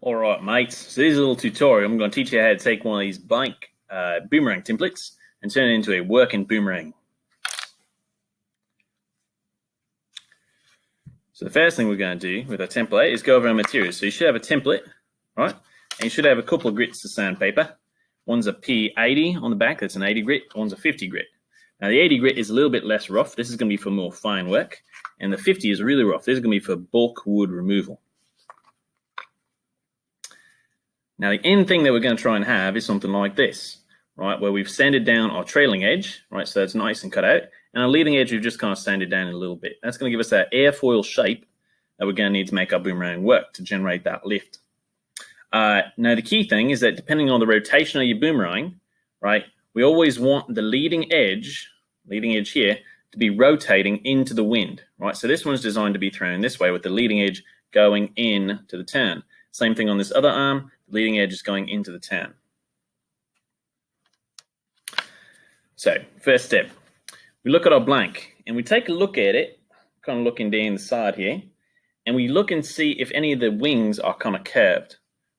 All right, mates. So this is a little tutorial. I'm going to teach you how to take one of these blank boomerang templates and turn it into a working boomerang. So the first thing we're going to do with our template is go over our materials. So you should have a template, right? And you should have a couple of grits of sandpaper. One's a P80 on the back, that's an 80 grit. One's a 50 grit. Now the 80 grit is a little bit less rough. This is going to be for more fine work. And the 50 is really rough. This is going to be for bulk wood removal. Now the end thing that we're going to try and have is something like this, right? Where we've sanded down our trailing edge, right? So it's nice and cut out. And our leading edge, we've just kind of sanded down a little bit. That's going to give us that airfoil shape that we're going to need to make our boomerang work to generate that lift. Now the key thing is that depending on the rotation of your boomerang, right? We always want the leading edge here, to be rotating into the wind, right? So this one's designed to be thrown this way with the leading edge going in to the turn. Same thing on this other arm, the leading edge is going into the turn. So first step, we look at our blank and we take a look at it, kind of looking down the side here, and we look and see if any of the wings are kind of curved,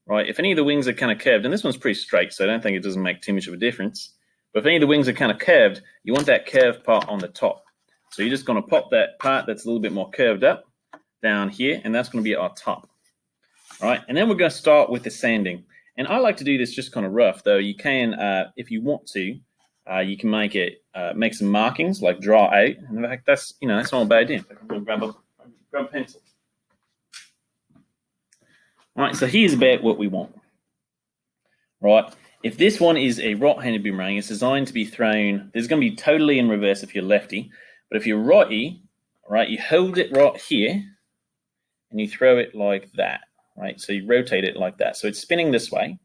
right? If any of the wings are kind of curved, and this one's pretty straight, so I don't think it doesn't make too much of a difference. But if any of the wings are kind of curved, you want that curved part on the top. So you're just going to pop that part that's a little bit more curved up down here, and that's going to be our top. All right, and then we're going to start with the sanding. And I like to do this just kind of rough, though you can, if you want to, you can make it, make some markings, like draw out. And in fact, that's not a bad idea. I'm going to grab a pencil. All right, so here's about what we want. Right, if this one is a right-handed boomerang, it's designed to be thrown. There's going to be totally in reverse if you're lefty, but if you're righty, right, you hold it right here, and you throw it like that. Right, so you rotate it like that. So it's spinning this way.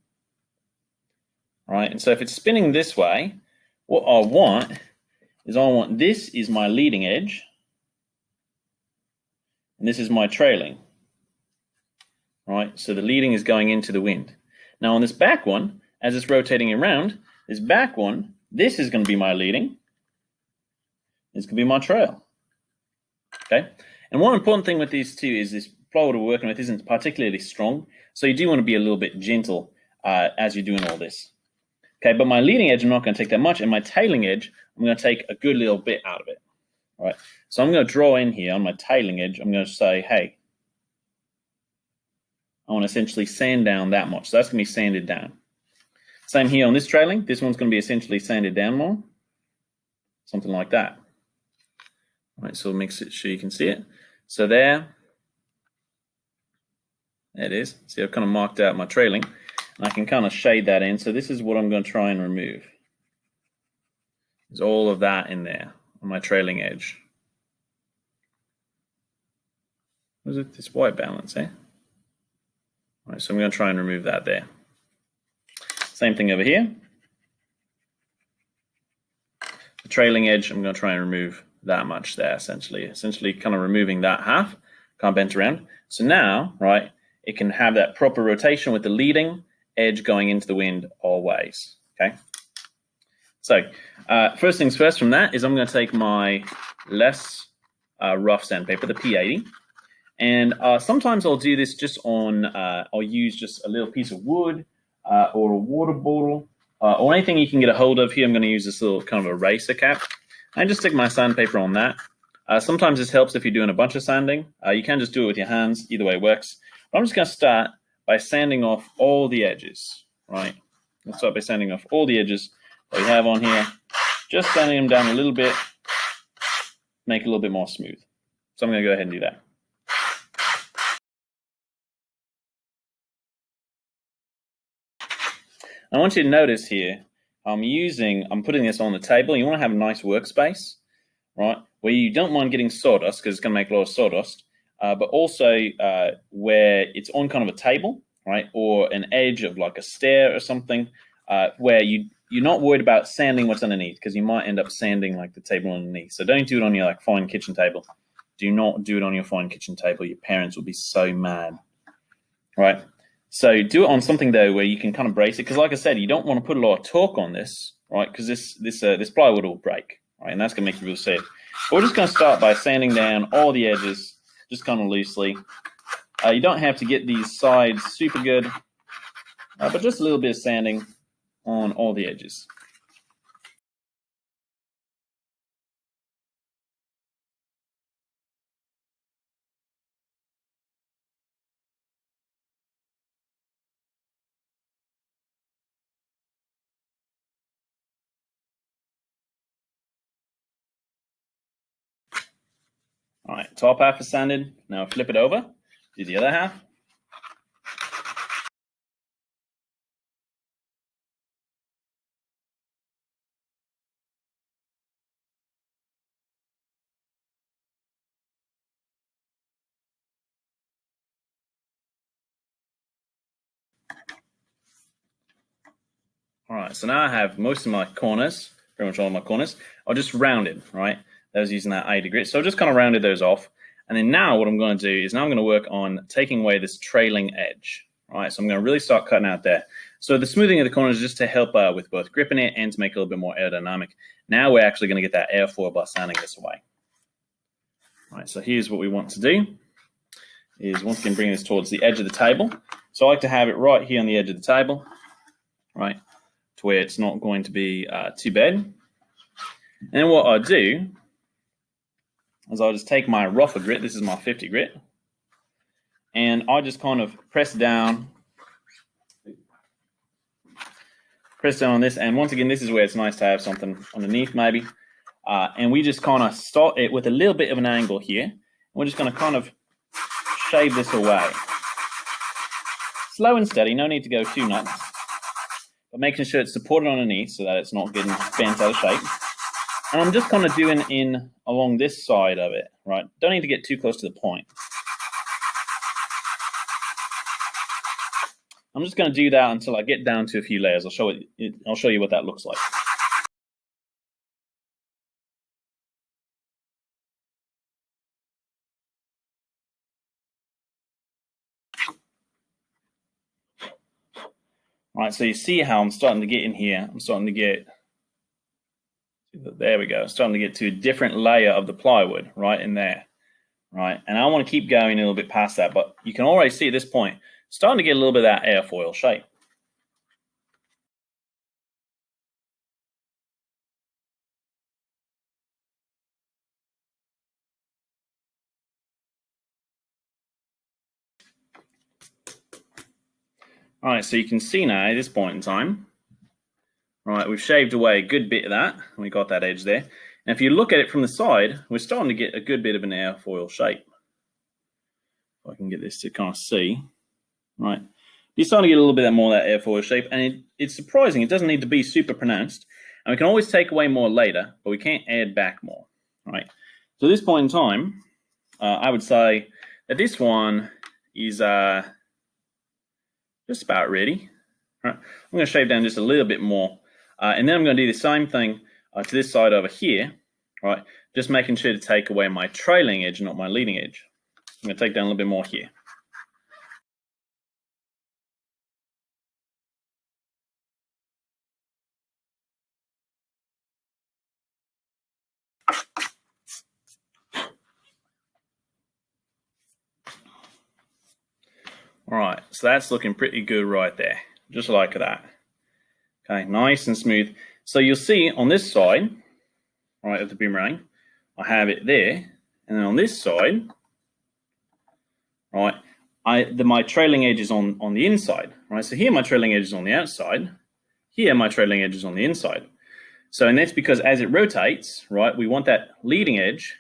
All right, and so if it's spinning this way, what I want this is my leading edge, and this is my trailing. All right, so the leading is going into the wind. Now on this back one, as it's rotating around, this back one, this is going to be my leading. This could be my trail. Okay, and one important thing with these two is this plywood we're working with isn't particularly strong, so you do want to be a little bit gentle as you're doing all this. Okay, but my leading edge, I'm not going to take that much, and my tailing edge, I'm going to take a good little bit out of it. All right, so I'm going to draw in here on my tailing edge. I'm going to say, hey, I want to essentially sand down that much. So that's going to be sanded down. Same here on this trailing. This one's going to be essentially sanded down more, something like that. All right, so we'll make sure you can see it. So there it is. See, I've kind of marked out my trailing, and I can kind of shade that in. So this is what I'm going to try and remove. There's all of that in there on my trailing edge. What is it? This white balance, eh? All right, so I'm going to try and remove that there. Same thing over here. The trailing edge, I'm going to try and remove that much there, essentially kind of removing that half, kind of bent around. So now, right, it can have that proper rotation with the leading edge going into the wind always, okay? So first things first from that is I'm going to take my less rough sandpaper, the P80, and sometimes I'll do this just on, I'll use just a little piece of wood or a water bottle or anything you can get a hold of. Here I'm going to use this little kind of eraser cap and just stick my sandpaper on that. Sometimes this helps if you're doing a bunch of sanding. You can just do it with your hands, either way works. But I'm just going to start by sanding off all the edges, right? Let's start by sanding off all the edges that we have on here, just sanding them down a little bit, make it a little bit more smooth. So I'm going to go ahead and do that. I want you to notice here, I'm putting this on the table. You want to have a nice workspace, right? Where you don't mind getting sawdust, because it's going to make a lot of sawdust. But also where it's on kind of a table, right, or an edge of like a stair or something, where you're not worried about sanding what's underneath, because you might end up sanding like the table underneath. So don't do it on your like fine kitchen table. Do not do it on your fine kitchen table. Your parents will be so mad, right? So do it on something though where you can kind of brace it, because like I said, you don't want to put a lot of torque on this, right? Because this plywood will break, right, and that's gonna make you real sad. But we're just gonna start by sanding down all the edges, just kind of loosely, You don't have to get these sides super good, but just a little bit of sanding on all the edges. All right, top half is sanded. Now flip it over, do the other half. All right, so now I have most of my corners, pretty much all of my corners, are just rounded, right? That was using that 80 grit. So I just kind of rounded those off. And then now what I'm going to do is now I'm going to work on taking away this trailing edge. All right, so I'm going to really start cutting out there. So the smoothing of the corners is just to help with both gripping it and to make it a little bit more aerodynamic. Now we're actually going to get that airfoil by sanding this away. All right, so here's what we want to do, is once again bring this towards the edge of the table. So I like to have it right here on the edge of the table, right, to where it's not going to be too bad. And then what I do is I'll just take my rougher grit, this is my 50 grit, and I just kind of press down on this. And once again, this is where it's nice to have something underneath maybe. And we just kind of start it with a little bit of an angle here. And we're just going to kind of shave this away. Slow and steady, no need to go too nuts. But making sure it's supported underneath so that it's not getting bent out of shape. And I'm just kind of doing in along this side of it, right? Don't need to get too close to the point. I'm just going to do that until I get down to a few layers. I'll show you what that looks like. All right, so you see how I'm starting to get in here. I'm starting to get, there we go, starting to get to a different layer of the plywood right in there, right? And I want to keep going a little bit past that, but you can already see at this point, starting to get a little bit of that airfoil shape. All right, so you can see now at this point in time, right, we've shaved away a good bit of that, and we got that edge there. And if you look at it from the side, we're starting to get a good bit of an airfoil shape. If I can get this to kind of see, right? You're starting to get a little bit more of that airfoil shape, and it's surprising. It doesn't need to be super pronounced, and we can always take away more later, but we can't add back more, right? So at this point in time, I would say that this one is just about ready. Right. I'm going to shave down just a little bit more, and then I'm going to do the same thing to this side over here, right? Just making sure to take away my trailing edge, not my leading edge. I'm going to take down a little bit more here. All right, so that's looking pretty good right there, just like that. Okay, nice and smooth. So you'll see on this side, right, of the boomerang, I have it there, and then on this side, right, my trailing edge is on the inside, right? So here my trailing edge is on the outside, here my trailing edge is on the inside. So, and that's because as it rotates, right, we want that leading edge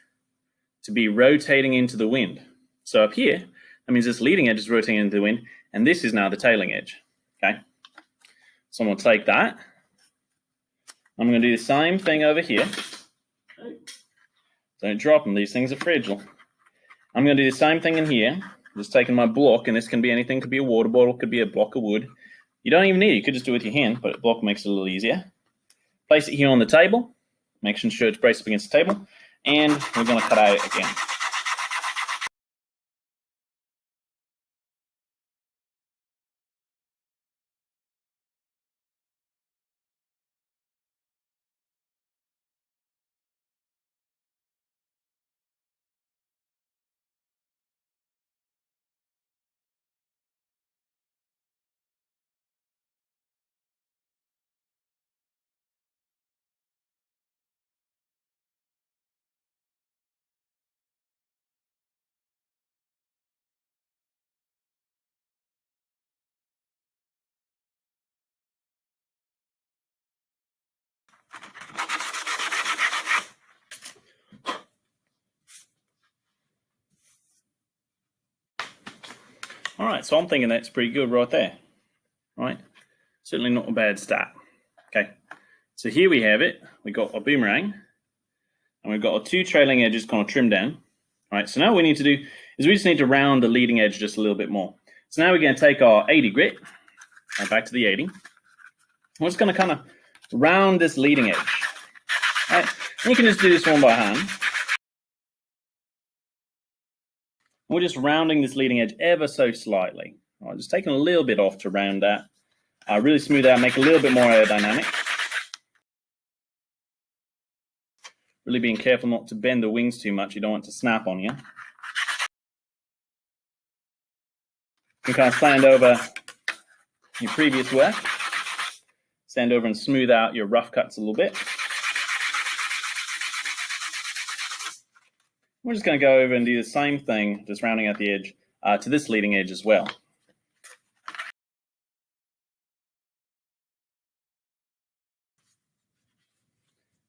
to be rotating into the wind. So up here, that means this leading edge is rotating into the wind, and this is now the tailing edge, okay? So I'm going to take that. I'm going to do the same thing over here. Don't drop them. These things are fragile. I'm going to do the same thing in here. Just taking my block, and this can be anything. Could be a water bottle, could be a block of wood. You don't even need it. You could just do it with your hand, but a block makes it a little easier. Place it here on the table, making sure it's braced up against the table, and we're going to cut out again. All right, so I'm thinking that's pretty good right there. Right, certainly not a bad start. Okay, so here we have it. We got a boomerang, and we've got our 2 trailing edges kind of trimmed down. All right, so now what we need to do is we just need to round the leading edge just a little bit more. So now we're going to take our 80 grit, back to the 80. We're just going to kind of round this leading edge. All right, and you can just do this one by hand. We're just rounding this leading edge ever so slightly. All right, just taking a little bit off to round that. Really smooth out, make it a little bit more aerodynamic. Really being careful not to bend the wings too much. You don't want it to snap on you. You can kind of stand over your previous work. Stand over and smooth out your rough cuts a little bit. We're just going to go over and do the same thing, just rounding out the edge to this leading edge as well.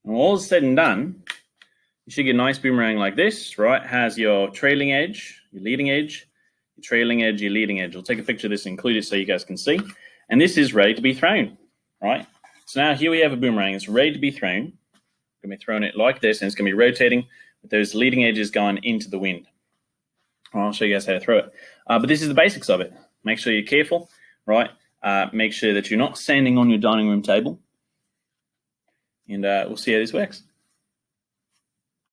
And when all is said and done, you should get a nice boomerang like this, right? It has your trailing edge, your leading edge, your trailing edge, your leading edge. I'll take a picture of this and include it so you guys can see. And this is ready to be thrown, right? So now here we have a boomerang. It's ready to be thrown. I'm going to be throwing it like this, and it's going to be rotating with those leading edges going into the wind. I'll show you guys how to throw it. But this is the basics of it. Make sure you're careful, right? Make sure that you're not standing on your dining room table. And we'll see how this works.